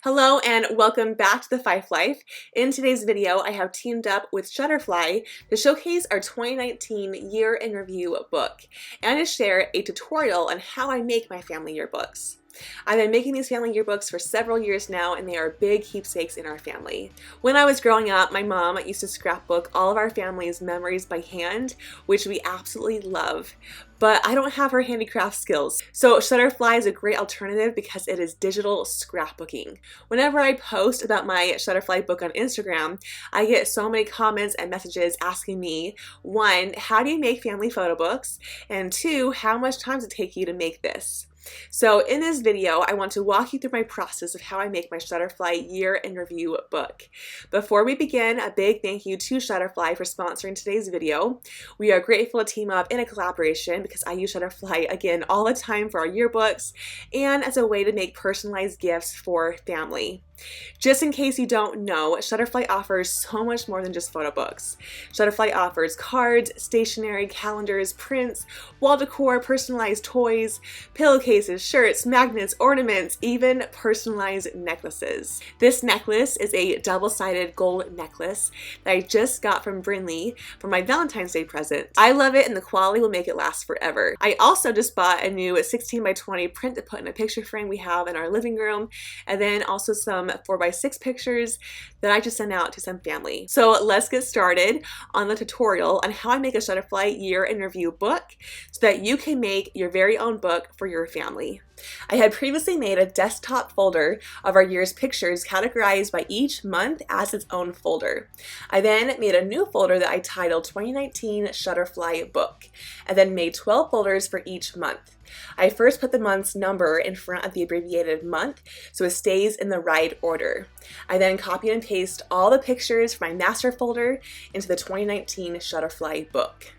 Hello and welcome back to The Fife Life. In today's video, I have teamed up with Shutterfly to showcase our 2019 Year in Review book and to share a tutorial on how I make my family yearbooks. I've been making these family yearbooks for several years now, and they are big keepsakes in our family. When I was growing up, my mom used to scrapbook all of our family's memories by hand, which we absolutely love. But I don't have her handicraft skills. So Shutterfly is a great alternative because it is digital scrapbooking. Whenever I post about my Shutterfly book on Instagram, I get so many comments and messages asking me, one, how do you make family photo books? And two, how much time does it take you to make this? So in this video, I want to walk you through my process of how I make my Shutterfly Year in Review book. Before we begin, a big thank you to Shutterfly for sponsoring today's video. We are grateful to team up in a collaboration because I use Shutterfly again all the time for our yearbooks and as a way to make personalized gifts for family. Just in case you don't know, Shutterfly offers so much more than just photo books. Shutterfly offers cards, stationery, calendars, prints, wall decor, personalized toys, pillowcases, shirts, magnets, ornaments, even personalized necklaces. This necklace is a double-sided gold necklace that I just got from Brinley for my Valentine's Day present. I love it and the quality will make it last forever. I also just bought a new 16 by 20 print to put in a picture frame we have in our living room, and then also some 4x6 pictures that I just sent out to some family. So let's get started on the tutorial on how I make a Shutterfly Year in Review book so that you can make your very own book for your family. I had previously made a desktop folder of our year's pictures categorized by each month as its own folder. I then made a new folder that I titled 2019 Shutterfly Book, and then made 12 folders for each month. I first put the month's number in front of the abbreviated month so it stays in the right order. I then copy and paste all the pictures from my master folder into the 2019 Shutterfly book.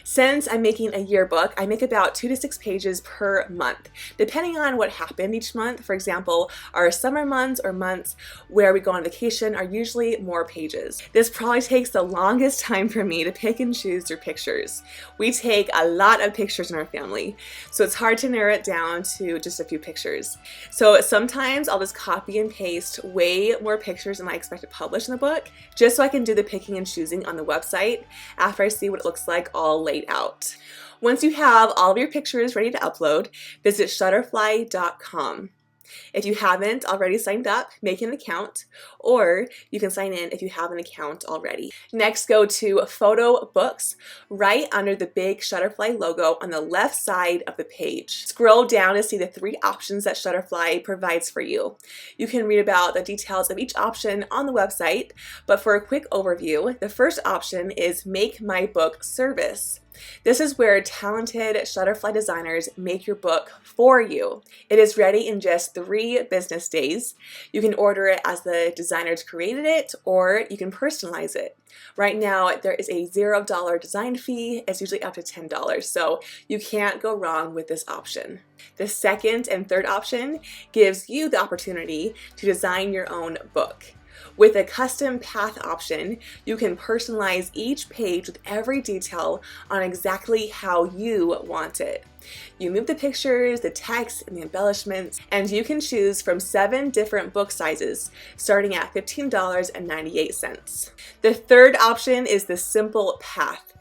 Since I'm making a yearbook, I make about 2 to 6 pages per month, depending on what happened each month. For example, our summer months or months where we go on vacation are usually more pages. This probably takes the longest time for me to pick and choose your pictures. We take a lot of pictures in our family, so it's hard to narrow it down to just a few pictures. So sometimes I'll just copy and paste way more pictures than I expect to publish in the book, just so I can do the picking and choosing on the website after I see what it looks like all laid out. Once you have all of your pictures ready to upload, visit shutterfly.com. If you haven't already signed up, make an account, or you can sign in if you have an account already. Next, go to Photo Books right under the big Shutterfly logo on the left side of the page. Scroll down to see the 3 options that Shutterfly provides for you. You can read about the details of each option on the website, but for a quick overview, the first option is Make My Book Service. This is where talented Shutterfly designers make your book for you. It is ready in just 3 business days. You can order it as the designers created it, or you can personalize it. Right now, there is a $0 design fee. It's usually up to $10, so you can't go wrong with this option. The second and third option gives you the opportunity to design your own book. With a custom path option, you can personalize each page with every detail on exactly how you want it. You move the pictures, the text, and the embellishments, and you can choose from 7 different book sizes, starting at $15.98. The third option is the simple path.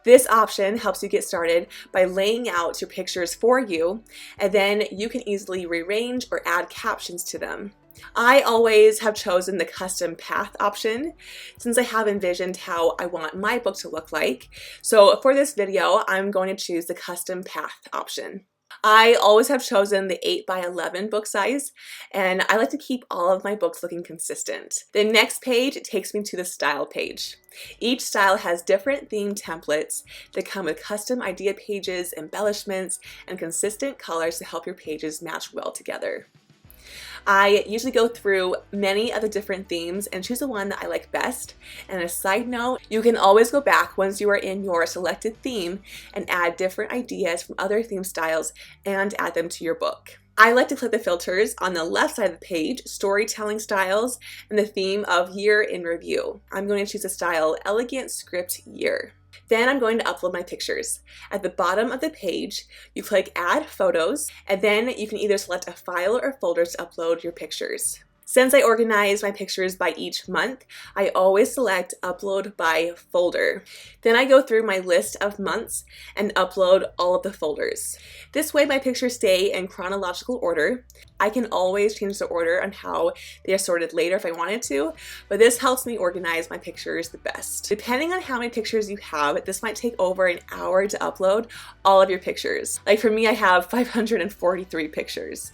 This option helps you get started by laying out your pictures for you, and then you can easily rearrange or add captions to them. I always have chosen the custom path option since I have envisioned how I want my book to look like. So for this video, I'm going to choose the custom path option. I always have chosen the 8 by 11 book size, and I like to keep all of my books looking consistent. The next page takes me to the style page. Each style has different theme templates that come with custom idea pages, embellishments, and consistent colors to help your pages match well together. I usually go through many of the different themes and choose the one that I like best. And a side note, you can always go back once you are in your selected theme and add different ideas from other theme styles and add them to your book. I like to click the filters on the left side of the page, storytelling styles, and the theme of Year in Review. I'm going to choose the style Elegant Script Year. Then I'm going to upload my pictures. At the bottom of the page, you click Add Photos, and then you can either select a file or folders to upload your pictures. Since I organize my pictures by each month, I always select upload by folder. Then I go through my list of months and upload all of the folders. This way my pictures stay in chronological order. I can always change the order on how they are sorted later if I wanted to, but this helps me organize my pictures the best. Depending on how many pictures you have, this might take over an hour to upload all of your pictures. Like for me, I have 543 pictures.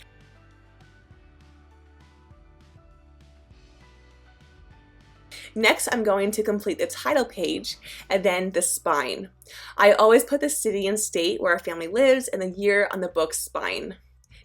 Next, I'm going to complete the title page and then the spine. I always put the city and state where our family lives and the year on the book's spine.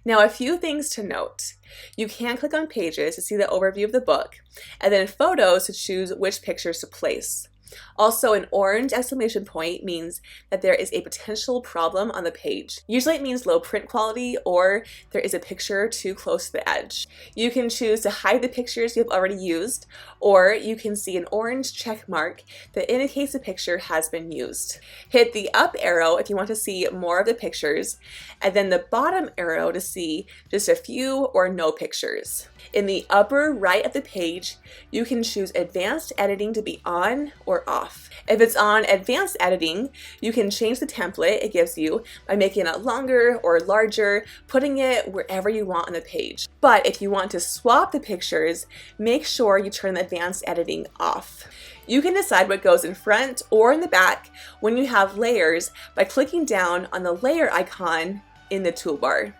Now, a few things to note. You can click on pages to see the overview of the book, and then photos to choose which pictures to place. Also, an orange exclamation point means that there is a potential problem on the page. Usually it means low print quality or there is a picture too close to the edge. You can choose to hide the pictures you have already used, or you can see an orange check mark that indicates the picture has been used. Hit the up arrow if you want to see more of the pictures, and then the bottom arrow to see just a few or no pictures. In the upper right of the page, you can choose advanced editing to be on or off. If it's on advanced editing, you can change the template it gives you by making it longer or larger, putting it wherever you want on the page. But if you want to swap the pictures, make sure you turn the advanced editing off. You can decide what goes in front or in the back when you have layers by clicking down on the layer icon in the toolbar.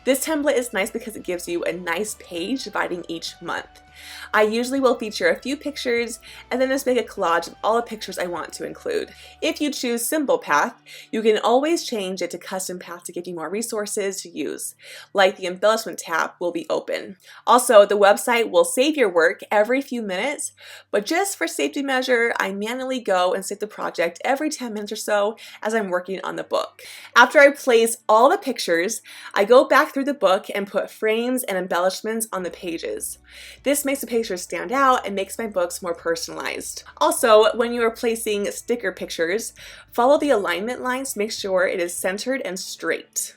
This template is nice because it gives you a nice page dividing each month. I usually will feature a few pictures and then just make a collage of all the pictures I want to include. If you choose Symbol Path, you can always change it to Custom Path to give you more resources to use, like the Embellishment tab will be open. Also, the website will save your work every few minutes, but just for safety measure, I manually go and save the project every 10 minutes or so as I'm working on the book. After I place all the pictures, I go back through the book and put frames and embellishments on the pages. This makes the pictures stand out and makes my books more personalized. Also, when you are placing sticker pictures, follow the alignment lines to make sure it is centered and straight.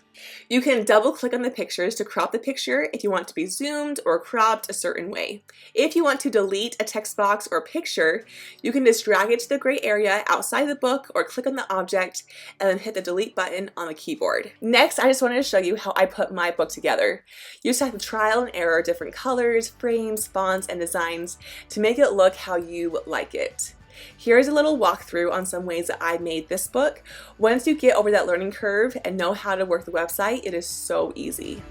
You can double click on the pictures to crop the picture if you want to be zoomed or cropped a certain way. If you want to delete a text box or picture, you can just drag it to the gray area outside the book or click on the object and then hit the delete button on the keyboard. Next, I just wanted to show you how I put my book together. You just have to trial and error different colors, frames, fonts, and designs to make it look how you like it. Here's a little walkthrough on some ways that I made this book. Once you get over that learning curve and know how to work the website, it is so easy.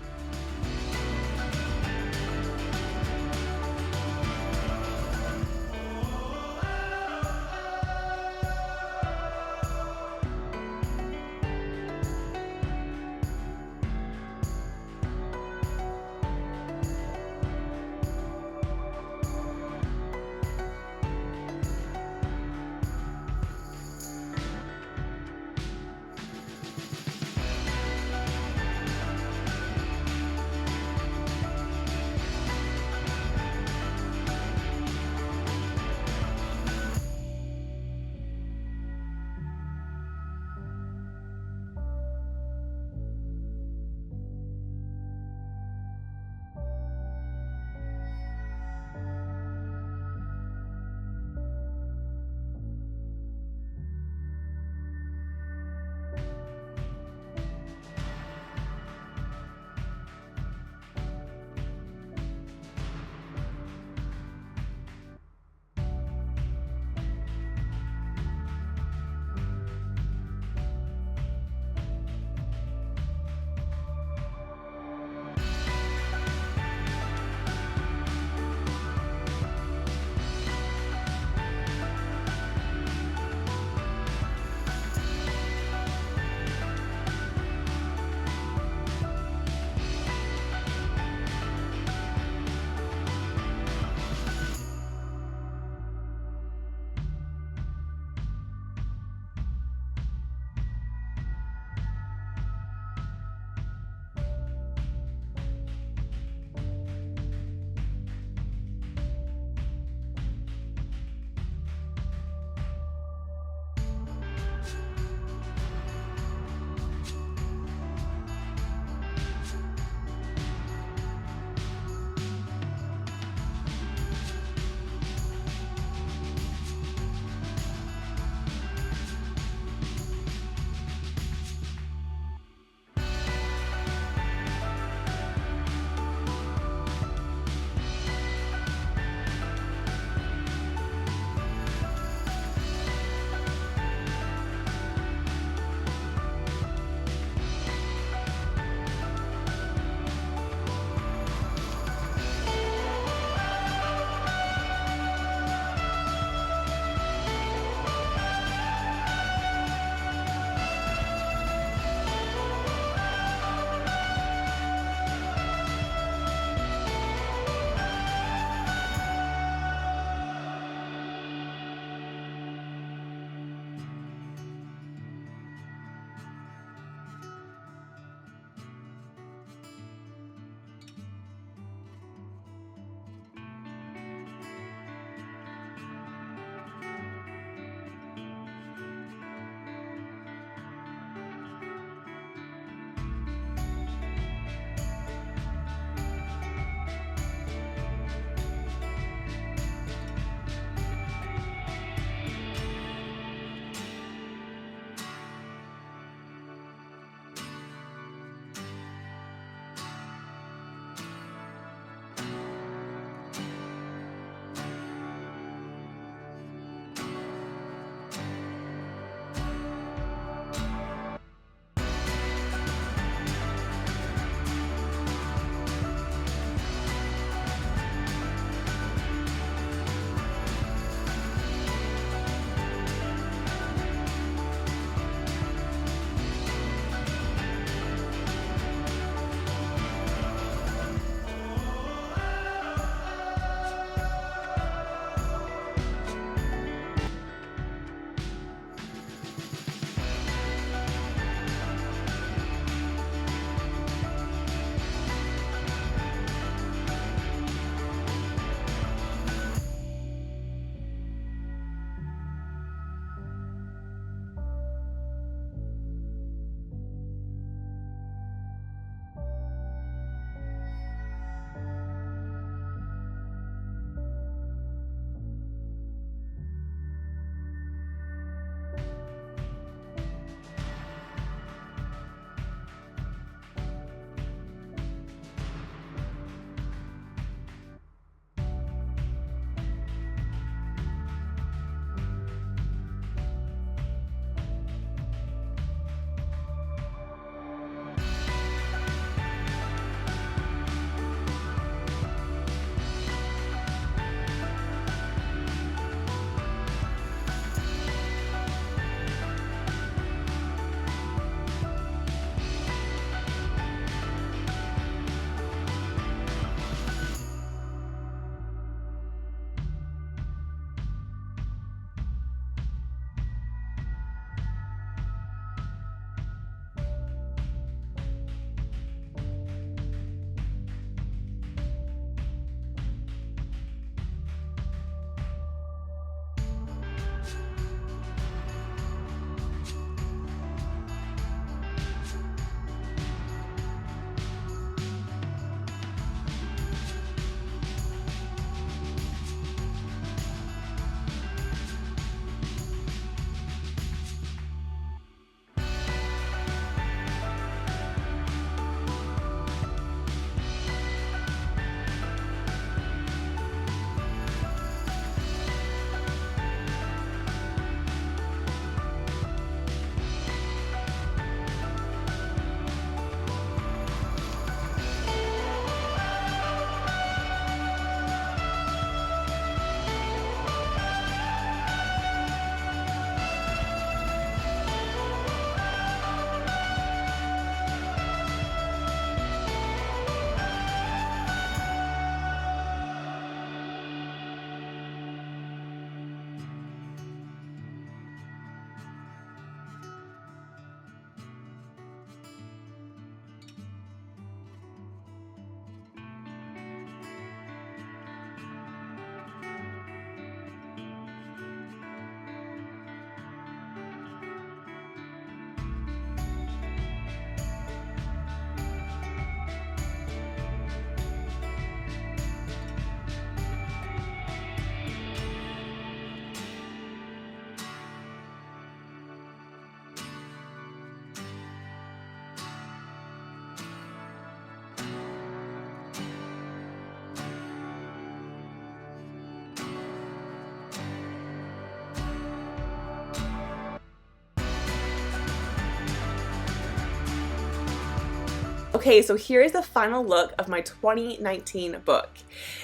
Okay, so here is the final look of my 2019 book.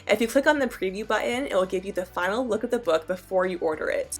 If you click on the preview button, it will give you the final look of the book before you order it.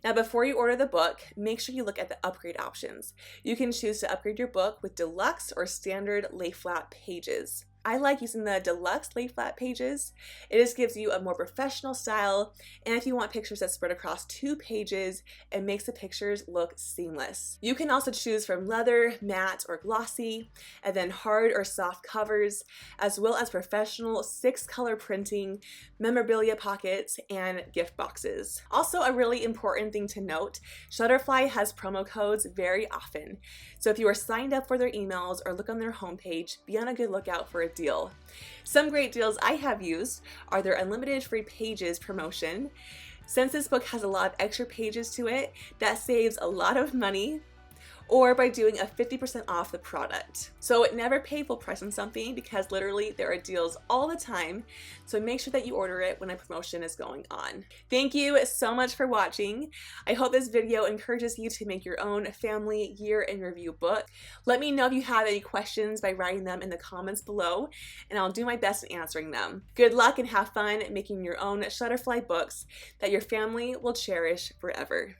Now, before you order the book, make sure you look at the upgrade options. You can choose to upgrade your book with deluxe or standard lay flat pages. I like using the deluxe lay flat pages. It just gives you a more professional style, and if you want pictures that spread across 2 pages, it makes the pictures look seamless. You can also choose from leather, matte, or glossy, and then hard or soft covers, as well as professional 6-color printing, memorabilia pockets, and gift boxes. Also, a really important thing to note, Shutterfly has promo codes very often. So if you are signed up for their emails or look on their homepage, be on a good lookout for a deal. Some great deals I have used are their unlimited free pages promotion. Since this book has a lot of extra pages to it, that saves a lot of money, or by doing a 50% off the product. So never pay full price on something, because literally there are deals all the time. So make sure that you order it when a promotion is going on. Thank you so much for watching. I hope this video encourages you to make your own family year in review book. Let me know if you have any questions by writing them in the comments below, and I'll do my best in answering them. Good luck and have fun making your own Shutterfly books that your family will cherish forever.